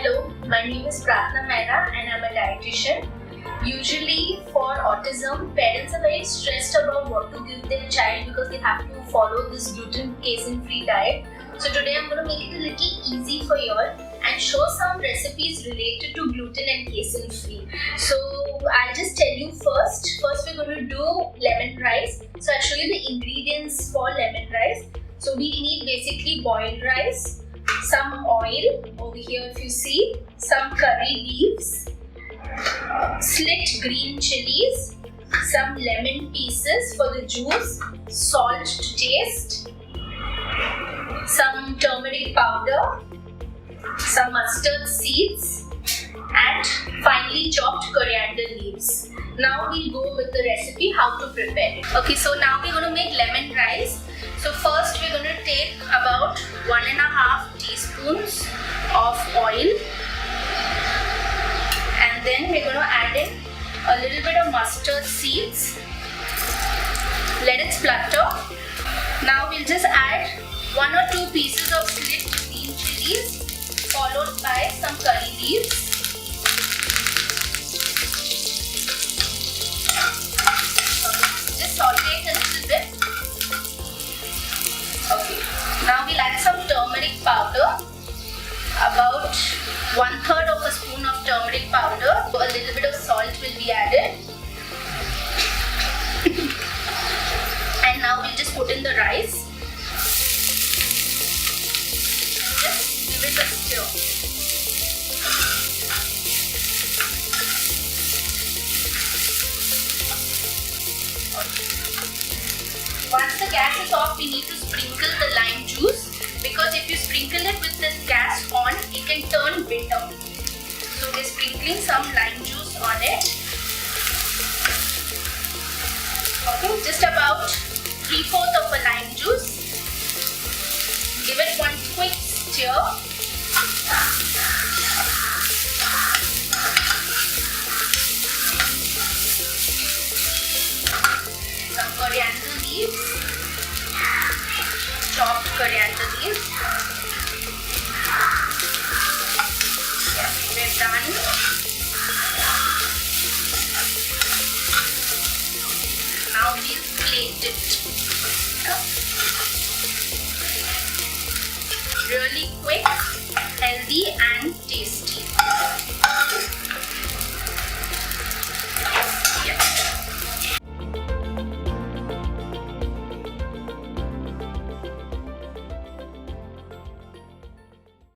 Hello, my name is Prarthna Mehra and I'm a dietitian. Usually for autism, parents are very stressed about what to give their child because they have to follow this gluten casein-free diet. So today I'm going to make it a little easy for you all and show some recipes related to gluten and casein-free. So I'll just tell you first we're going to do lemon rice. So I'll show you the ingredients for lemon rice. So we need basically boiled rice, some oil over here if you see, some curry leaves, slit green chilies, some lemon pieces for the juice, salt to taste, some turmeric powder, some mustard seeds, and finely chopped coriander leaves. Now we'll go with the recipe how to prepare it. Okay, so now we're going to make lemon rice. So first we're going to take about 1.5 teaspoons of oil, and then we're going to add in a little bit of mustard seeds. Let it splutter. Now we'll just add 1 or 2 pieces of slit green chilies followed by some curry leaves. Just saute it a little bit. Okay. Now we'll add some turmeric powder. About 1/3 of a spoon of turmeric powder. A little bit of salt will be added. And now we'll just put in the rice. And just give it a stir. Once the gas is off, we need to sprinkle the lime juice, because if you sprinkle it with the gas on, it can turn bitter. So we're sprinkling some lime juice on it. Okay, just about 3/4 of a lime juice. Give it one quick stir. Some coriander leaves. Chopped coriander leaves. Yes, we're done. Now we'll plate it. Really quick, healthy and tasty.